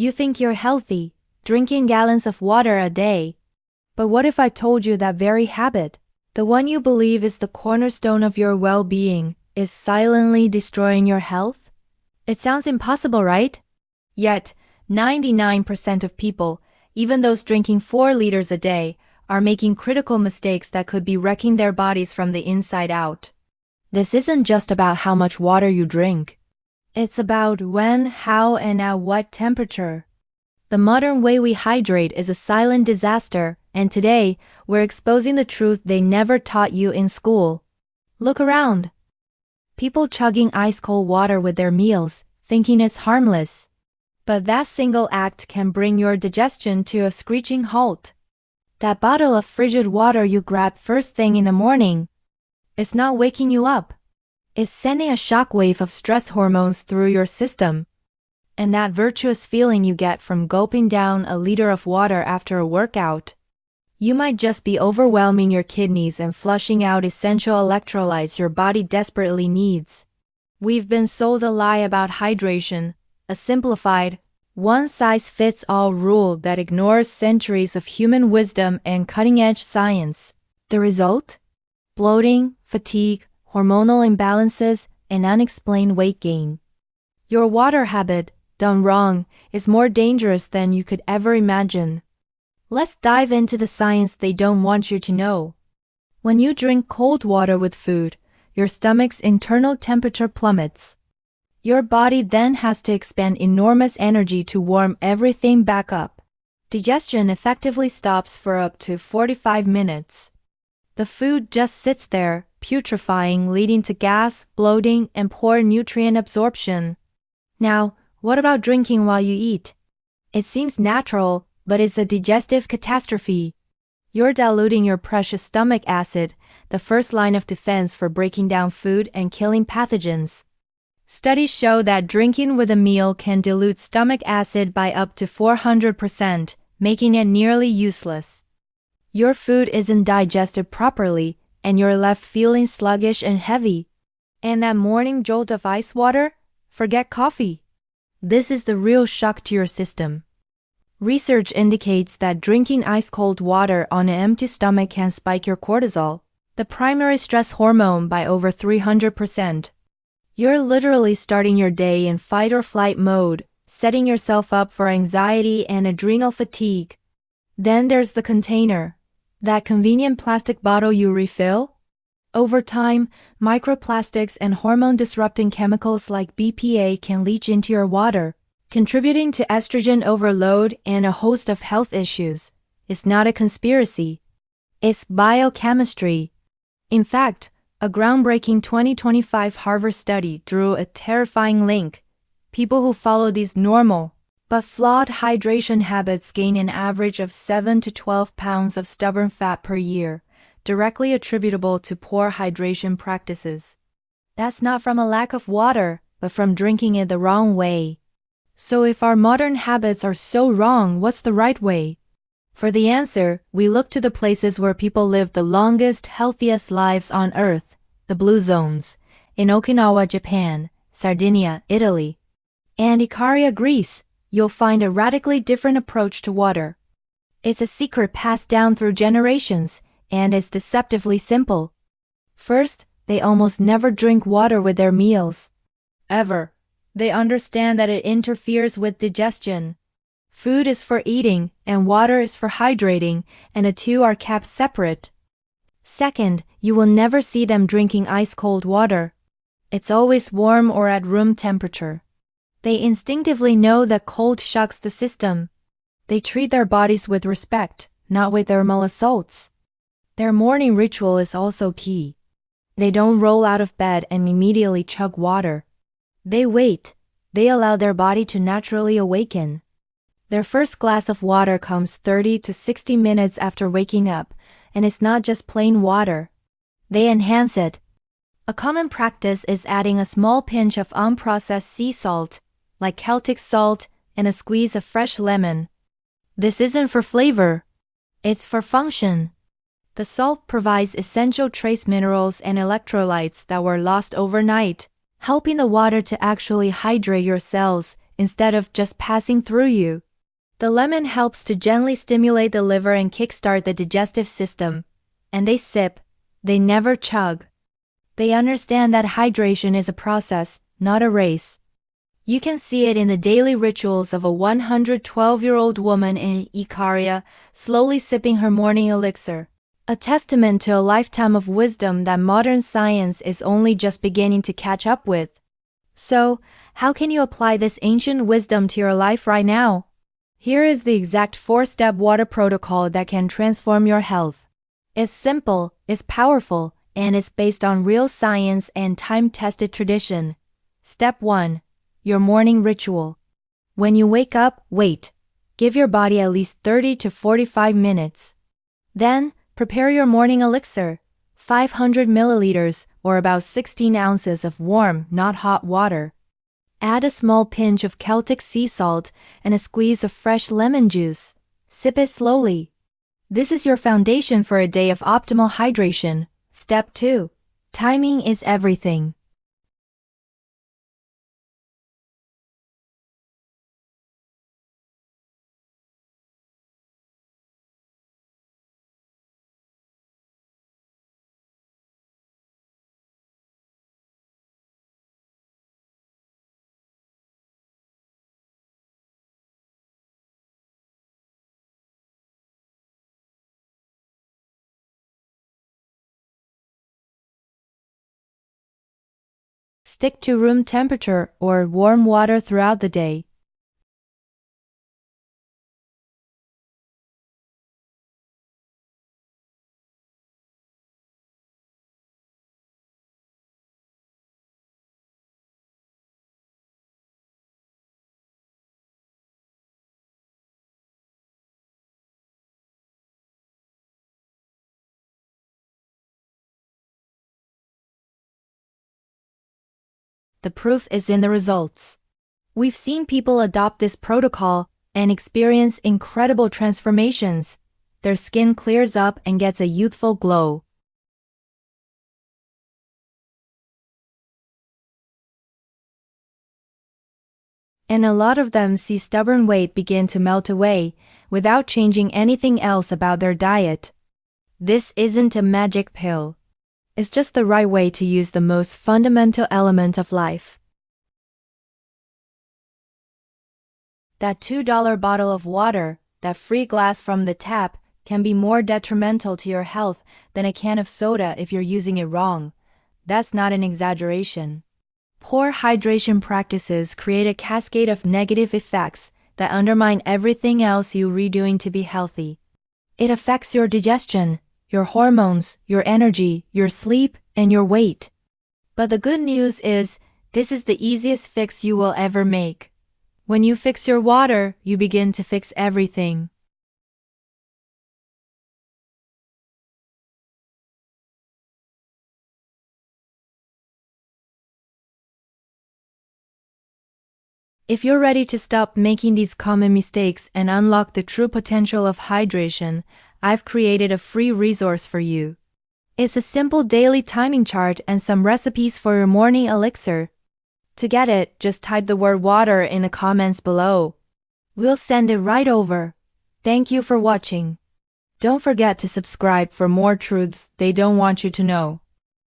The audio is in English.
You think you're healthy, drinking gallons of water a day. But what if I told you that very habit, the one you believe is the cornerstone of your well-being, is silently destroying your health? It sounds impossible, right? Yet, 99% of people, even those drinking 4 liters a day, are making critical mistakes that could be wrecking their bodies from the inside out. This isn't just about how much water you drink. It's about when, how, and at what temperature. The modern way we hydrate is a silent disaster, and today, we're exposing the truth they never taught you in school. Look around. People chugging ice-cold water with their meals, thinking it's harmless. But that single act can bring your digestion to a screeching halt. That bottle of frigid water you grab first thing in the morning, it's not waking you up. It's sending a shockwave of stress hormones through your system. And that virtuous feeling you get from gulping down a liter of water after a workout, you might just be overwhelming your kidneys and flushing out essential electrolytes your body desperately needs. We've been sold a lie about hydration, a simplified, one-size-fits-all rule that ignores centuries of human wisdom and cutting-edge science. The result? Bloating, fatigue, hormonal imbalances, and unexplained weight gain. Your water habit, done wrong, is more dangerous than you could ever imagine. Let's dive into the science they don't want you to know. When you drink cold water with food, your stomach's internal temperature plummets. Your body then has to expend enormous energy to warm everything back up. Digestion effectively stops for up to 45 minutes. The food just sits there, putrefying, leading to gas, bloating, and poor nutrient absorption. Now, what about drinking while you eat? It seems natural, but it's a digestive catastrophe. You're diluting your precious stomach acid, the first line of defense for breaking down food and killing pathogens. Studies show that drinking with a meal can dilute stomach acid by up to 400%, making it nearly useless. Your food isn't digested properly, and you're left feeling sluggish and heavy. And that morning jolt of ice water? Forget coffee. This is the real shock to your system. Research indicates that drinking ice-cold water on an empty stomach can spike your cortisol, the primary stress hormone, by over 300%. You're literally starting your day in fight-or-flight mode, setting yourself up for anxiety and adrenal fatigue. Then there's the container. That convenient plastic bottle you refill? Over time, microplastics and hormone-disrupting chemicals like BPA can leach into your water, contributing to estrogen overload and a host of health issues. It's not a conspiracy. It's biochemistry. In fact, a groundbreaking 2025 Harvard study drew a terrifying link. People who follow these normal, but flawed hydration habits gain an average of 7 to 12 pounds of stubborn fat per year, directly attributable to poor hydration practices. That's not from a lack of water, but from drinking it the wrong way. So if our modern habits are so wrong, what's the right way? For the answer, we look to the places where people live the longest, healthiest lives on Earth, the Blue Zones, in Okinawa, Japan, Sardinia, Italy, and Ikaria, Greece. You'll find a radically different approach to water. It's a secret passed down through generations, and it's deceptively simple. First, they almost never drink water with their meals. Ever. They understand that it interferes with digestion. Food is for eating, and water is for hydrating, and the two are kept separate. Second, you will never see them drinking ice-cold water. It's always warm or at room temperature. They instinctively know that cold shocks the system. They treat their bodies with respect, not with thermal assaults. Their morning ritual is also key. They don't roll out of bed and immediately chug water. They wait. They allow their body to naturally awaken. Their first glass of water comes 30 to 60 minutes after waking up, and it's not just plain water. They enhance it. A common practice is adding a small pinch of unprocessed sea salt, like Celtic salt, and a squeeze of fresh lemon. This isn't for flavor. It's for function. The salt provides essential trace minerals and electrolytes that were lost overnight, helping the water to actually hydrate your cells instead of just passing through you. The lemon helps to gently stimulate the liver and kickstart the digestive system. And they sip, they never chug. They understand that hydration is a process, not a race. You can see it in the daily rituals of a 112-year-old woman in Icaria, slowly sipping her morning elixir. A testament to a lifetime of wisdom that modern science is only just beginning to catch up with. So, how can you apply this ancient wisdom to your life right now? Here is the exact 4-step water protocol that can transform your health. It's simple, it's powerful, and it's based on real science and time-tested tradition. Step 1. Your morning ritual. When you wake up, wait. Give your body at least 30 to 45 minutes. Then, prepare your morning elixir. 500 milliliters, or about 16 ounces of warm, not hot water. Add a small pinch of Celtic sea salt and a squeeze of fresh lemon juice. Sip it slowly. This is your foundation for a day of optimal hydration. Step 2. Timing is everything. Stick to room temperature or warm water throughout the day. The proof is in the results. We've seen people adopt this protocol and experience incredible transformations. Their skin clears up and gets a youthful glow. And a lot of them see stubborn weight begin to melt away without changing anything else about their diet. This isn't a magic pill. It's just the right way to use the most fundamental element of life. That $2 bottle of water, that free glass from the tap, can be more detrimental to your health than a can of soda if you're using it wrong. That's not an exaggeration. Poor hydration practices create a cascade of negative effects that undermine everything else you're doing to be healthy. It affects your digestion, your hormones, your energy, your sleep, and your weight. But the good news is, this is the easiest fix you will ever make. When you fix your water, you begin to fix everything. If you're ready to stop making these common mistakes and unlock the true potential of hydration, I've created a free resource for you. It's a simple daily timing chart and some recipes for your morning elixir. To get it, just type the word water in the comments below. We'll send it right over. Thank you for watching. Don't forget to subscribe for more truths they don't want you to know.